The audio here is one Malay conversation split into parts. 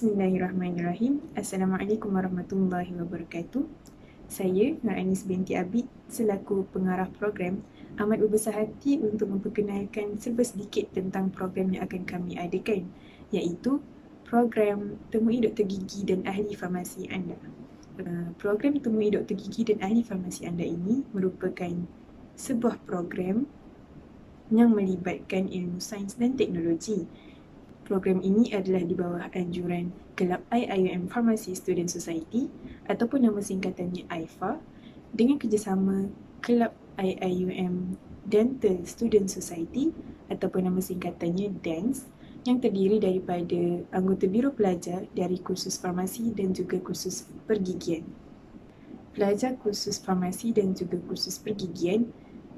Bismillahirrahmanirrahim. Assalamualaikum warahmatullahi wabarakatuh. Saya, Nur Anis binti Abid, selaku pengarah program, amat berbesar hati untuk memperkenalkan serba sedikit tentang program yang akan kami adakan, iaitu program Temui Doktor Gigi dan Ahli Farmasi Anda. Program Temui Doktor Gigi dan Ahli Farmasi Anda ini merupakan sebuah program yang melibatkan ilmu sains dan teknologi. Program ini adalah di bawah anjuran Kelab IIUM Pharmacy Student Society ataupun nama singkatannya AIFA dengan kerjasama Kelab IIUM Dental Student Society ataupun nama singkatannya DENS yang terdiri daripada anggota biro pelajar dari kursus farmasi dan juga kursus pergigian. Pelajar kursus farmasi dan juga kursus pergigian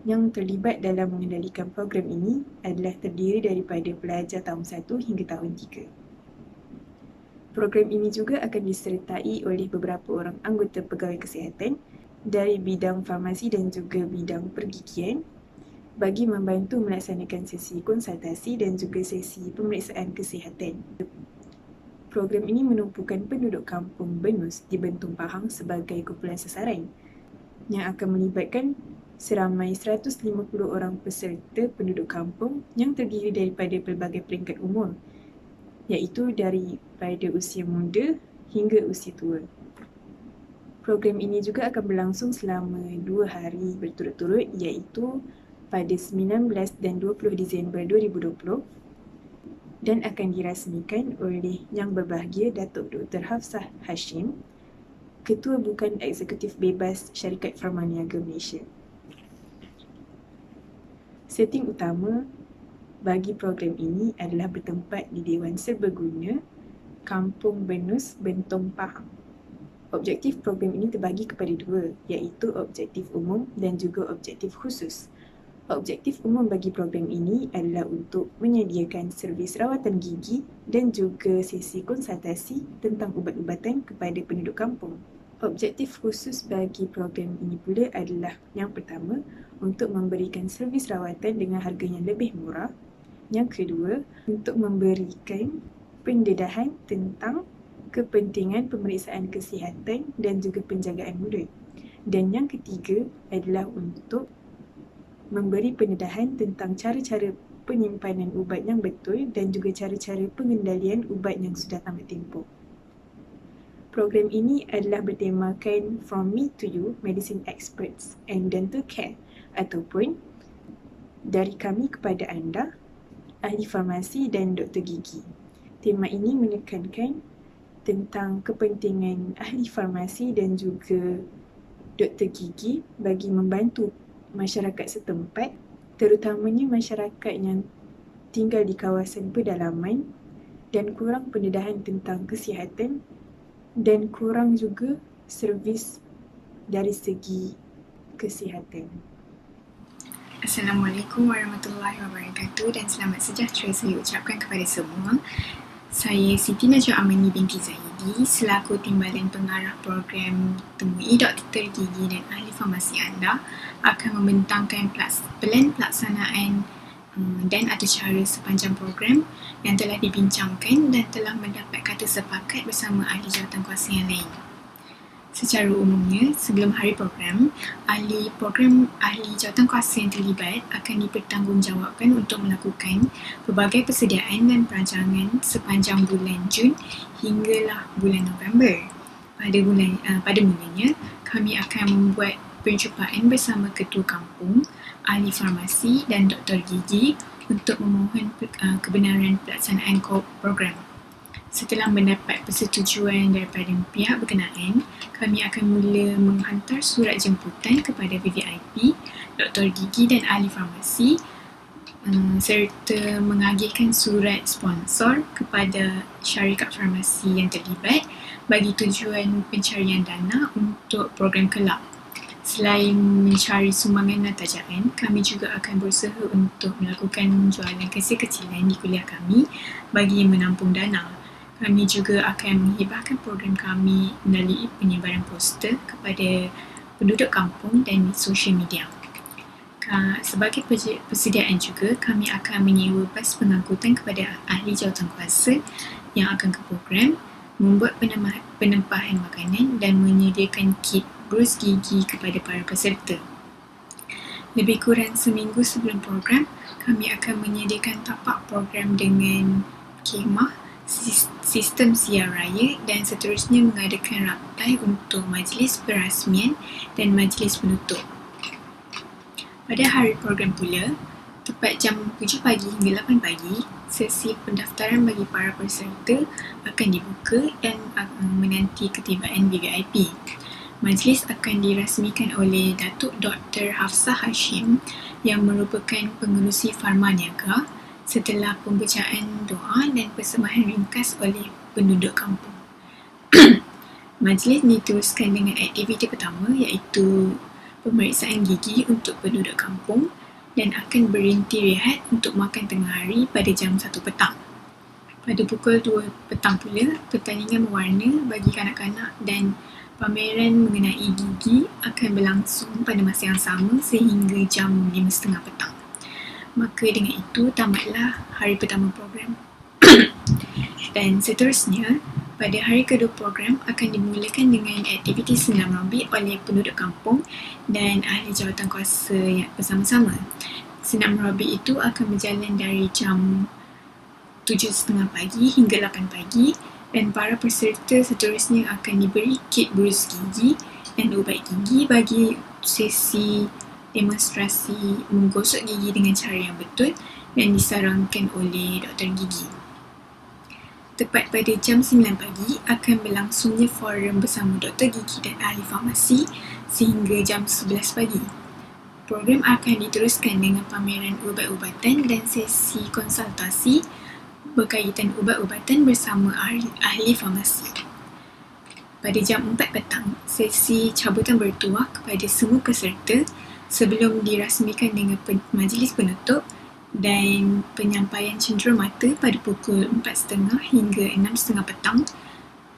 yang terlibat dalam mengendalikan program ini adalah terdiri daripada pelajar tahun 1 hingga tahun 3. Program ini juga akan disertai oleh beberapa orang anggota pegawai kesihatan dari bidang farmasi dan juga bidang pergigian bagi membantu melaksanakan sesi konsultasi dan juga sesi pemeriksaan kesihatan. Program ini menumpukan penduduk kampung Benus di Bentong Pahang sebagai kumpulan sasaran yang akan melibatkan seramai 150 orang peserta penduduk kampung yang terdiri daripada pelbagai peringkat umur, iaitu daripada usia muda hingga usia tua. Program ini juga akan berlangsung selama 2 hari berturut-turut, iaitu pada 19 dan 20 Disember 2020 dan akan dirasmikan oleh Yang Berbahagia Datuk Dr. Hafsah Hashim, Ketua Bukan Eksekutif Bebas Syarikat Farmaniaga Malaysia. Setting utama bagi program ini adalah bertempat di Dewan Serbaguna, Kampung Benus, Bentong Pahang. Objektif program ini terbagi kepada 2, iaitu objektif umum dan juga objektif khusus. Objektif umum bagi program ini adalah untuk menyediakan servis rawatan gigi dan juga sesi konsultasi tentang ubat-ubatan kepada penduduk kampung. Objektif khusus bagi program ini pula adalah yang pertama, untuk memberikan servis rawatan dengan harga yang lebih murah. Yang kedua, untuk memberikan pendedahan tentang kepentingan pemeriksaan kesihatan dan juga penjagaan mulut. Dan yang ketiga adalah untuk memberi pendedahan tentang cara-cara penyimpanan ubat yang betul dan juga cara-cara pengendalian ubat yang sudah tamat tempoh. Program ini adalah bertemakan From Me to You, Medicine Experts and Dental Care ataupun dari kami kepada anda, ahli farmasi dan doktor gigi. Tema ini menekankan tentang kepentingan ahli farmasi dan juga doktor gigi bagi membantu masyarakat setempat, terutamanya masyarakat yang tinggal di kawasan pedalaman dan kurang pendedahan tentang kesihatan dan kurang juga servis dari segi kesihatan. Assalamualaikum warahmatullahi wabarakatuh dan selamat sejahtera saya ucapkan kepada semua. Saya Siti Najwa Amani binti Zahidi selaku Timbalan Pengarah Program Temui Doktor Gigi dan Ahli Farmasi Anda akan membentangkan plan pelaksanaan dan atau cara sepanjang program yang telah dibincangkan dan telah mendapat kata sepakat bersama ahli jawatankuasa yang lain. Secara umumnya, sebelum hari program ahli jawatankuasa yang terlibat akan dipertanggungjawabkan untuk melakukan pelbagai persediaan dan perancangan sepanjang bulan Jun hinggalah bulan November. Pada mulanya, kami akan membuat perjumpaan bersama ketua kampung, ahli farmasi dan doktor gigi untuk memohon kebenaran pelaksanaan program. Setelah mendapat persetujuan daripada pihak berkenaan, kami akan mula menghantar surat jemputan kepada VVIP, doktor gigi dan ahli farmasi serta mengagihkan surat sponsor kepada syarikat farmasi yang terlibat bagi tujuan pencarian dana untuk program kelab. Selain mencari sumbangan dan tajaan, kami juga akan berusaha untuk melakukan jualan kecil-kecilan di kuliah kami bagi menampung dana. Kami juga akan menghibahkan program kami melalui penyebaran poster kepada penduduk kampung dan sosial media. Sebagai persediaan juga, kami akan menyewa bas pengangkutan kepada ahli jawatankuasa yang akan ke program membuat penempahan makanan dan menyediakan kit berus gigi kepada para peserta. Lebih kurang seminggu sebelum program, kami akan menyediakan tapak program dengan khemah, sistem siar raya dan seterusnya mengadakan raptai untuk majlis perasmian dan majlis penutup. Pada hari program pula, tepat jam 7 pagi hingga 8 pagi, sesi pendaftaran bagi para peserta akan dibuka dan menanti ketibaan VVIP. Majlis akan dirasmikan oleh Datuk Dr. Hafsah Hashim yang merupakan pengerusi Pharma Niaga setelah pembacaan doa dan persembahan ringkas oleh penduduk kampung. Majlis diteruskan dengan aktiviti pertama iaitu pemeriksaan gigi untuk penduduk kampung dan akan berhenti rehat untuk makan tengah hari pada jam 1 petang. Pada pukul 2 petang pula, pertandingan mewarna bagi kanak-kanak dan pameran mengenai gigi akan berlangsung pada masa yang sama sehingga jam 5.30 petang. Maka dengan itu tamatlah hari pertama program. Dan seterusnya, pada hari kedua program akan dimulakan dengan aktiviti senam robik oleh penduduk kampung dan ahli jawatan kuasa yang bersama-sama. Senam robik itu akan berjalan dari jam 7.30 pagi hingga 8 pagi dan para peserta seterusnya akan diberi kit berus gigi dan ubat gigi bagi sesi demonstrasi menggosok gigi dengan cara yang betul dan disarankan oleh doktor gigi. Tepat pada jam 9 pagi akan berlangsungnya forum bersama doktor gigi dan ahli farmasi sehingga jam 11 pagi. Program akan diteruskan dengan pameran ubat-ubatan dan sesi konsultasi berkaitan ubat-ubatan bersama ahli farmasi. Pada jam 4 petang, sesi cabutan bertuah kepada semua peserta sebelum dirasmikan dengan majlis penutup dan penyampaian cenderamata pada pukul 4.30 hingga 6.30 petang.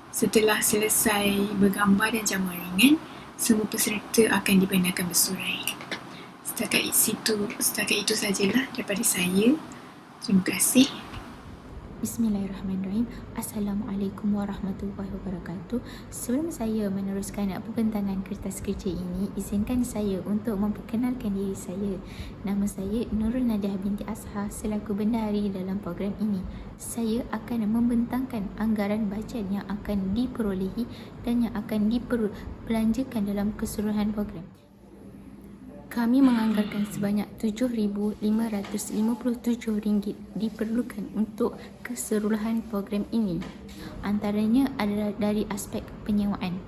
Setelah selesai bergambar dan jamuan ringan, semua peserta akan dibenarkan bersurai. Setakat itu sajalah daripada saya. Terima kasih. Bismillahirrahmanirrahim. Assalamualaikum warahmatullahi wabarakatuh. Sebelum saya meneruskan pembentalan kertas kerja ini, izinkan saya untuk memperkenalkan diri saya. Nama saya Nurul Nadiah binti Azhar selaku bendahari dalam program ini. Saya akan membentangkan anggaran bajet yang akan diperolehi dan yang akan dibelanjakan dalam keseluruhan program. Kami menganggarkan sebanyak RM7,557 diperlukan untuk keseluruhan program ini. Antaranya adalah dari aspek penyewaan.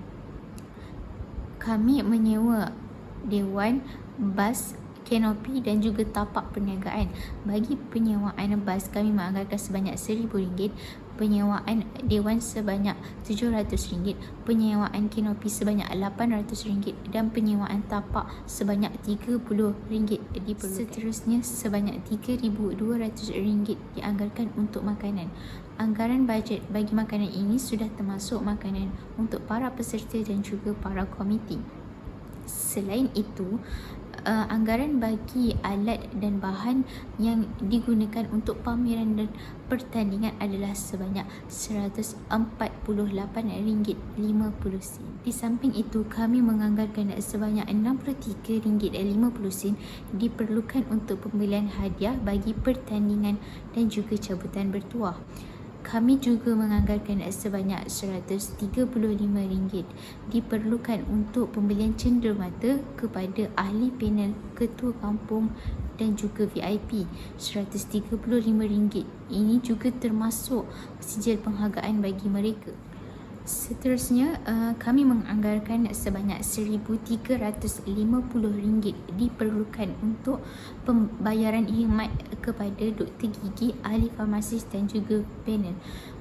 Kami menyewa dewan, bas, kanopi dan juga tapak perniagaan. Bagi penyewaan bas, kami menganggarkan sebanyak RM1,000, penyewaan dewan sebanyak RM700, penyewaan kanopi sebanyak RM800 dan penyewaan tapak sebanyak RM30 diperlukan. Seterusnya, sebanyak RM3,200 dianggarkan untuk makanan. Anggaran bajet bagi makanan ini sudah termasuk makanan untuk para peserta dan juga para komiti. Selain itu, anggaran bagi alat dan bahan yang digunakan untuk pameran dan pertandingan adalah sebanyak RM148.50. Di samping itu, kami menganggarkan sebanyak RM63.50 diperlukan untuk pembelian hadiah bagi pertandingan dan juga cabutan bertuah. Kami juga menganggarkan sebanyak RM135 diperlukan untuk pembelian cenderamata kepada ahli panel, ketua kampung dan juga VIP. RM135 ini juga termasuk sijil penghargaan bagi mereka. Seterusnya, kami menganggarkan sebanyak RM1,350 diperlukan untuk pembayaran khidmat kepada doktor gigi, ahli farmasis dan juga panel.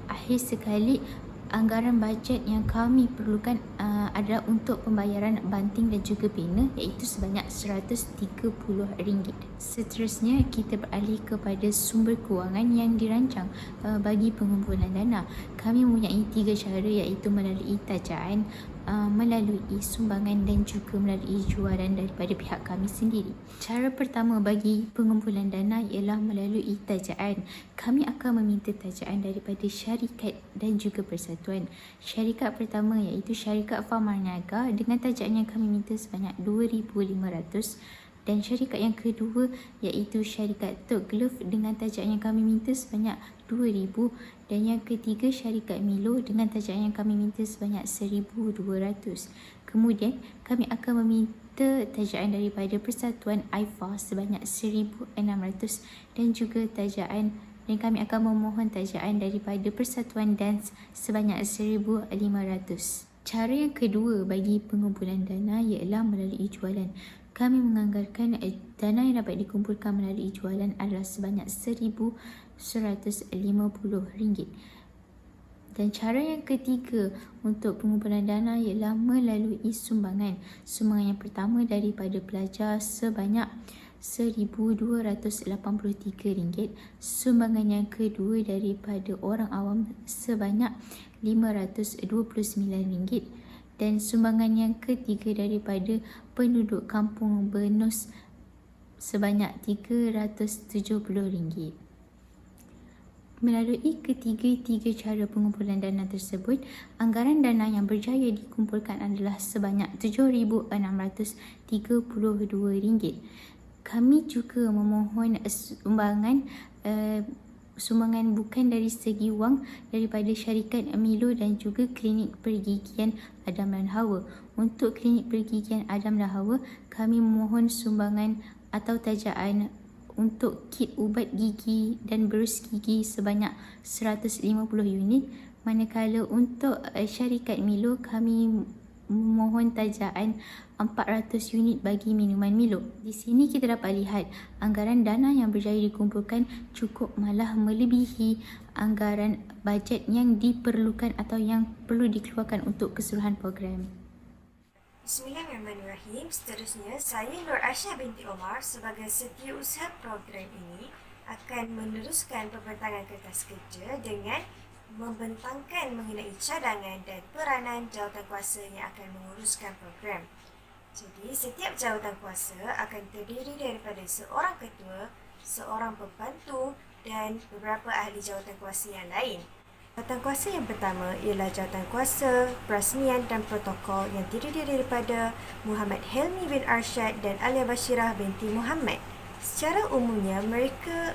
Akhir sekali, anggaran bajet yang kami perlukan adalah untuk pembayaran banting dan juga bina, iaitu sebanyak RM130. Seterusnya, kita beralih kepada sumber kewangan yang dirancang bagi pengumpulan dana. Kami mempunyai 3 cara, iaitu melalui tajaan, melalui sumbangan dan juga melalui jualan daripada pihak kami sendiri. Cara pertama bagi pengumpulan dana ialah melalui tajaan. Kami akan meminta tajaan daripada syarikat dan juga persatuan. Syarikat pertama iaitu syarikat Farmanaga dengan tajaan yang kami minta sebanyak 2,500, dan syarikat yang kedua iaitu syarikat Togglove dengan tajaan yang kami minta sebanyak 2,000, dan yang ketiga syarikat Milo dengan tajaan yang kami minta sebanyak 1,200. Kemudian kami akan meminta tajaan daripada persatuan AIFA sebanyak 1,600 dan juga tajaan, dan kami akan memohon tajaan daripada persatuan Dance sebanyak 1,500. Cara yang kedua bagi pengumpulan dana ialah melalui jualan. Kami menganggarkan dana yang dapat dikumpulkan melalui jualan adalah sebanyak RM1,150. Dan cara yang ketiga untuk pengumpulan dana ialah melalui sumbangan. Sumbangan yang pertama daripada pelajar sebanyak RM1,283. Sumbangan yang kedua daripada orang awam sebanyak RM529. Dan sumbangan yang ketiga daripada penduduk kampung Benus sebanyak RM370. Melalui ketiga-tiga cara pengumpulan dana tersebut, anggaran dana yang berjaya dikumpulkan adalah sebanyak RM7,632. Kami juga memohon sumbangan bukan dari segi wang daripada syarikat Milo dan juga klinik pergigian Adam dan Hawa. Untuk klinik pergigian Adam dan Hawa, kami memohon sumbangan atau tajaan untuk kit ubat gigi dan berus gigi sebanyak 150 unit, manakala untuk syarikat Milo kami memohon tajaan 400 unit bagi minuman Milo. Di sini kita dapat lihat anggaran dana yang berjaya dikumpulkan cukup malah melebihi anggaran bajet yang diperlukan atau yang perlu dikeluarkan untuk keseluruhan program. Bismillahirrahmanirrahim. Seterusnya, saya Nur Aisyah binti Omar sebagai setiausaha program ini akan meneruskan pembentangan kertas kerja dengan membentangkan mengenai cadangan dan peranan jawatankuasa yang akan menguruskan program. Jadi, setiap jawatankuasa akan terdiri daripada seorang ketua, seorang pembantu dan beberapa ahli jawatankuasa yang lain. Jawatankuasa yang pertama ialah jawatankuasa perasmian dan protokol yang terdiri daripada Muhammad Helmi bin Arsyad dan Alia Bashirah binti Muhammad. Secara umumnya, mereka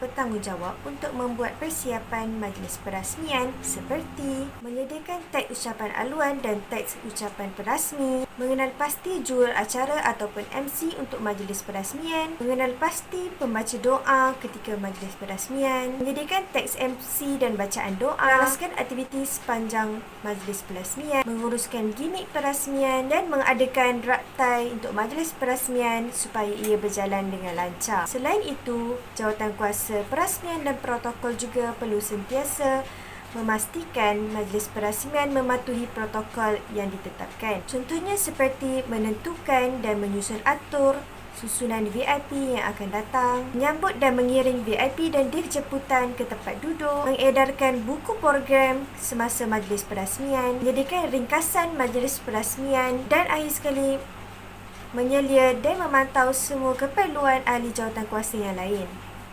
bertanggungjawab untuk membuat persiapan majlis perasmian seperti menyediakan teks ucapan aluan dan teks ucapan perasmi, mengenal pasti jurul acara ataupun MC untuk majlis perasmian, mengenal pasti pembaca doa ketika majlis perasmian, menyediakan teks MC dan bacaan doa, meneruskan aktiviti sepanjang majlis perasmian, menguruskan gimik perasmian dan mengadakan raktai untuk majlis perasmian supaya ia berjalan dengan lancar. Selain itu, jawatankuasa perasmian dan protokol juga perlu sentiasa memastikan majlis perasmian mematuhi protokol yang ditetapkan. Contohnya seperti menentukan dan menyusun atur susunan VIP yang akan datang, menyambut dan mengiring VIP dan dijemputan ke tempat duduk, mengedarkan buku program semasa majlis perasmian, menyediakan ringkasan majlis perasmian dan akhir sekali menyelia dan memantau semua keperluan ahli jawatankuasa yang lain.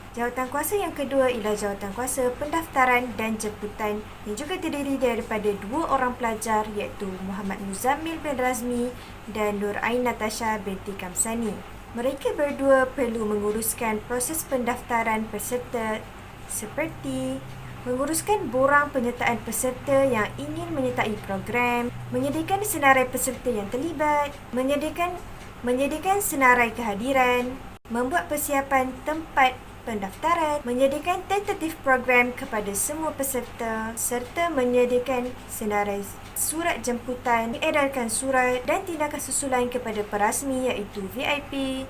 Jawatankuasa yang kedua ialah jawatankuasa pendaftaran dan jemputan yang juga terdiri daripada dua orang pelajar iaitu Muhammad Muzammil bin Razmi dan Nur Ain Natasha binti Kamsani. Mereka berdua perlu menguruskan proses pendaftaran peserta seperti menguruskan borang penyertaan peserta yang ingin menyertai program, menyediakan senarai peserta yang terlibat, menyediakan senarai kehadiran, membuat persiapan tempat pendaftaran, menyediakan tentatif program kepada semua peserta serta menyediakan senarai surat jemputan, mengedarkan surat dan tindakan susulan kepada perasmi iaitu VIP,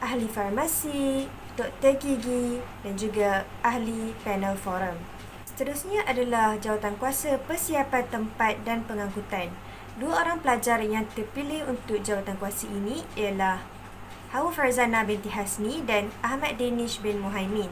ahli farmasi, doktor gigi dan juga ahli panel forum. Seterusnya adalah jawatankuasa persiapan tempat dan pengangkutan. Dua orang pelajar yang terpilih untuk jawatankuasa ini ialah Hawa Farzana binti Hasni dan Ahmad Danish bin Muhaimin.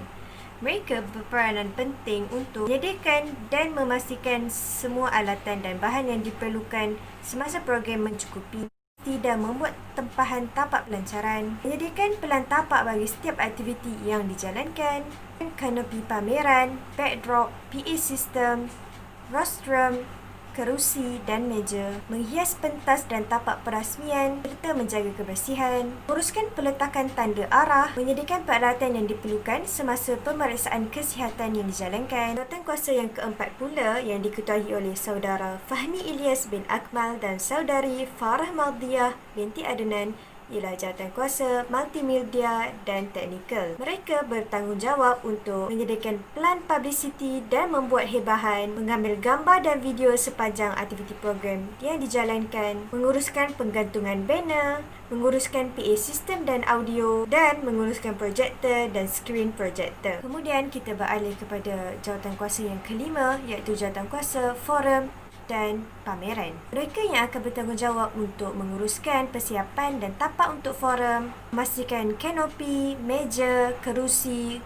Mereka berperanan penting untuk menyediakan dan memastikan semua alatan dan bahan yang diperlukan semasa program mencukupi, tidak membuat tempahan tapak pelancaran, menyediakan pelan tapak bagi setiap aktiviti yang dijalankan, kanopi pameran, backdrop, PA system, rostrum, kerusi dan meja, menghias pentas dan tapak perasmian serta menjaga kebersihan, menguruskan peletakan tanda arah, menyediakan peralatan yang diperlukan semasa pemeriksaan kesihatan yang dijalankan. Jawatankuasa yang keempat pula yang diketuai oleh saudara Fahmi Ilyas bin Akmal dan saudari Farah Maldiah binti Adnan ialah jawatankuasa multimedia dan teknikal. Mereka bertanggungjawab untuk menyediakan plan publicity dan membuat hebahan, mengambil gambar dan video sepanjang aktiviti program yang dijalankan, menguruskan penggantungan banner, menguruskan PA sistem dan audio dan menguruskan projektor dan skrin projektor. Kemudian kita beralih kepada jawatankuasa yang kelima iaitu jawatankuasa forum dan pameran. Mereka yang akan bertanggungjawab untuk menguruskan persiapan dan tapak untuk forum, memastikan kanopi, meja, kerusi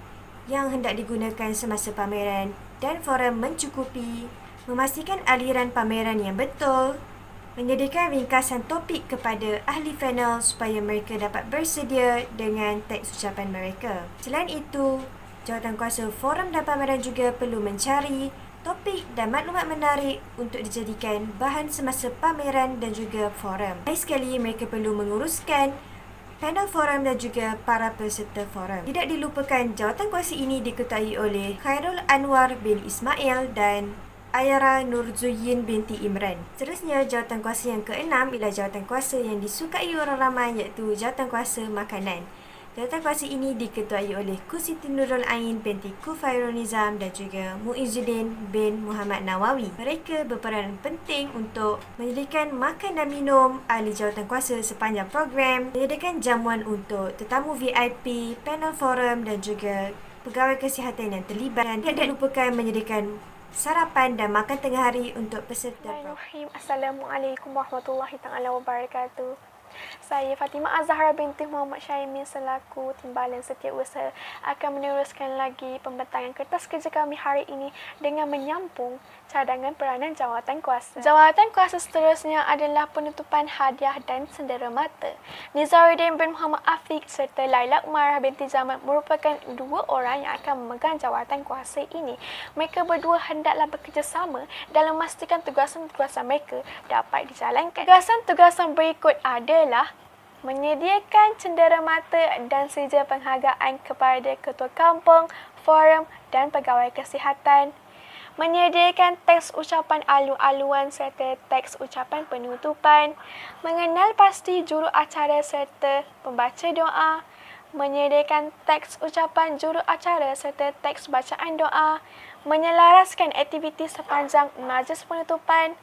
yang hendak digunakan semasa pameran dan forum mencukupi, memastikan aliran pameran yang betul, menyediakan ringkasan topik kepada ahli panel supaya mereka dapat bersedia dengan teks ucapan mereka. Selain itu, jawatankuasa forum dan pameran juga perlu mencari topik dan maklumat menarik untuk dijadikan bahan semasa pameran dan juga forum. Lagi sekali, mereka perlu menguruskan panel forum dan juga para peserta forum. Tidak dilupakan, jawatankuasa ini diketuai oleh Khairul Anwar bin Ismail dan Ayara Nurzuyin binti Imran. Seterusnya, jawatankuasa yang keenam ialah jawatankuasa yang disukai orang ramai iaitu jawatankuasa makanan. Jawatankuasa ini diketuai oleh Ku Siti Nurul Ain binti Ku Fairul Nizam dan juga Muizzuddin bin Muhammad Nawawi. Mereka berperanan penting untuk menyediakan makan dan minum ahli jawatankuasa sepanjang program, menyediakan jamuan untuk tetamu VIP, panel forum dan juga pegawai kesihatan yang terlibat, dan tidak lupakan menyediakan sarapan dan makan tengah hari untuk peserta program. Assalamualaikum warahmatullahi taala wabarakatuh. Saya Fatimah Azhara binti Muhammad Syaimin selaku Timbalan Setiausaha akan meneruskan lagi pembentangan kertas kerja kami hari ini dengan menyambung cadangan peranan jawatankuasa. Jawatankuasa seterusnya adalah penutupan hadiah dan cenderamata. Nizaruddin bin Muhammad Afiq serta Laila Umarah binti Zaman merupakan dua orang yang akan memegang jawatankuasa ini. Mereka berdua hendaklah bekerjasama dalam memastikan tugasan-tugasan mereka dapat dijalankan. Tugasan-tugasan berikut adalah menyediakan cenderamata dan seja penghargaan kepada ketua kampung, forum dan pegawai kesihatan, menyediakan teks ucapan alu-aluan serta teks ucapan penutupan, mengenal pasti juru acara serta pembaca doa, menyediakan teks ucapan juru acara serta teks bacaan doa, menyelaraskan aktiviti sepanjang majlis penutupan,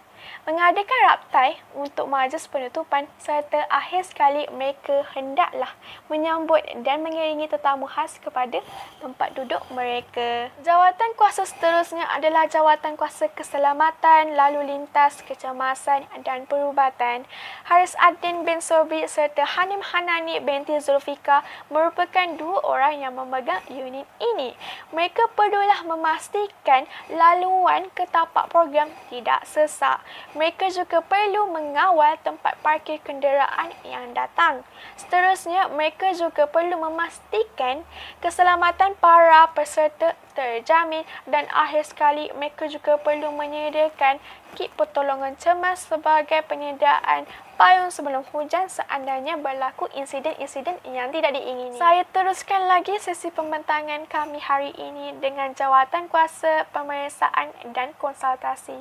mengadakan raptai untuk majlis penutupan serta akhir sekali mereka hendaklah menyambut dan mengiringi tetamu khas kepada tempat duduk mereka. Jawatankuasa seterusnya adalah jawatankuasa keselamatan, lalu lintas, kecemasan dan perubatan. Haris Ad-Din bin Sobri serta Hanim Hanani binti Zulfika merupakan dua orang yang memegang unit ini. Mereka perlulah memastikan laluan ke tapak program tidak sesak. Mereka juga perlu mengawal tempat parkir kenderaan yang datang. Seterusnya, mereka juga perlu memastikan keselamatan para peserta terjamin dan akhir sekali mereka juga perlu menyediakan kit pertolongan cemas sebagai penyediaan payung sebelum hujan seandainya berlaku insiden-insiden yang tidak diingini. Saya teruskan lagi sesi pembentangan kami hari ini dengan jawatankuasa pemeriksaan dan konsultasi.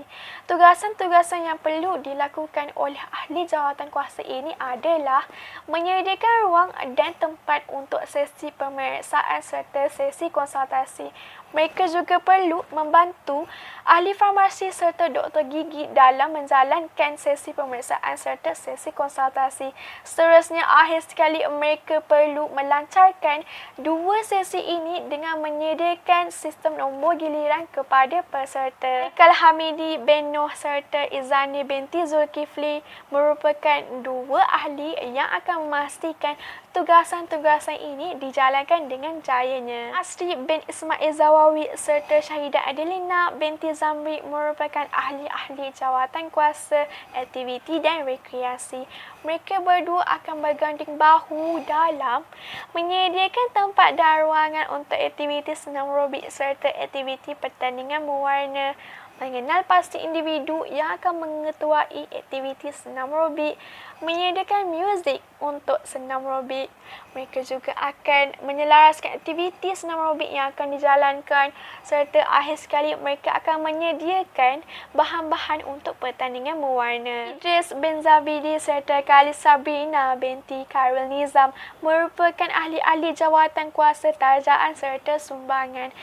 Tugasan-tugasan yang perlu dilakukan oleh ahli jawatankuasa ini adalah menyediakan ruang dan tempat untuk sesi pemeriksaan serta sesi konsultasi, Mereka juga perlu membantu ahli farmasi serta doktor gigi dalam menjalankan sesi pemeriksaan serta sesi konsultasi. Seterusnya, akhir sekali mereka perlu melancarkan dua sesi ini dengan menyediakan sistem nombor giliran kepada peserta. Haikal Hamidi bin Noh serta Izani binti Zulkifli merupakan dua ahli yang akan memastikan tugasan-tugasan ini dijalankan dengan jayanya. Asri bin Ismail Zawawi serta Syahidah Adelina binti Zamri merupakan ahli-ahli jawatan kuasa aktiviti dan rekreasi. Mereka berdua akan berganding bahu dalam menyediakan tempat dan ruangan untuk aktiviti senam aerobik serta aktiviti pertandingan mewarna, mengenal pasti individu yang akan mengetuai aktiviti senam aerobik, menyediakan muzik untuk senam aerobik. Mereka juga akan menyelaraskan aktiviti senam aerobik yang akan dijalankan serta akhir sekali mereka akan menyediakan bahan-bahan untuk pertandingan mewarna. Idris bin Zabidi serta Khalid Sabrina binti Khairul Nizam merupakan ahli-ahli jawatan kuasa tarjaan serta sumbangan.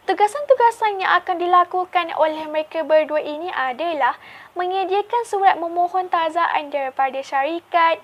Tugasan-tugasan yang akan dilakukan oleh mereka berdua ini adalah menyediakan surat memohon tarzaan daripada syarikat,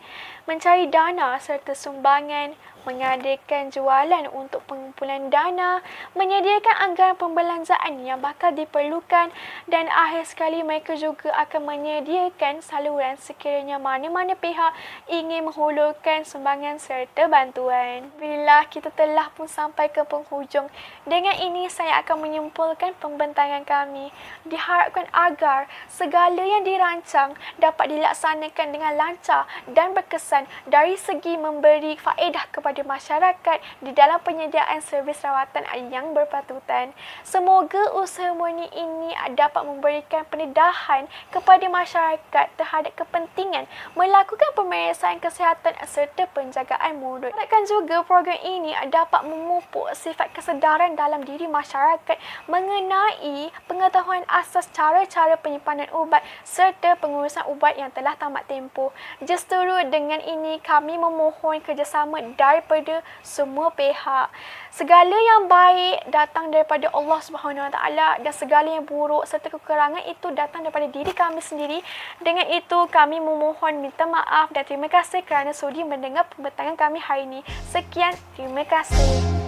mencari dana serta sumbangan, mengadakan jualan untuk pengumpulan dana, menyediakan anggaran pembelanjaan yang bakal diperlukan dan akhir sekali mereka juga akan menyediakan saluran sekiranya mana-mana pihak ingin menghulurkan sumbangan serta bantuan. Bila kita telah pun sampai ke penghujung, dengan ini saya akan menyimpulkan pembentangan kami. Diharapkan agar segala yang dirancang dapat dilaksanakan dengan lancar dan berkesan dari segi memberi faedah kepada masyarakat di dalam penyediaan servis rawatan yang berpatutan. Semoga usaha murni ini dapat memberikan pendedahan kepada masyarakat terhadap kepentingan melakukan pemeriksaan kesihatan serta penjagaan mulut. Harapkan juga program ini dapat memupuk sifat kesedaran dalam diri masyarakat mengenai pengetahuan asas cara-cara penyimpanan ubat serta pengurusan ubat yang telah tamat tempoh. Justru dengan ini kami memohon kerjasama daripada semua pihak. Segala yang baik datang daripada Allah Subhanahu Wa Taala dan segala yang buruk serta kekurangan itu datang daripada diri kami sendiri. Dengan itu kami memohon minta maaf dan terima kasih kerana sudi mendengar pembentangan kami hari ini. Sekian, terima kasih.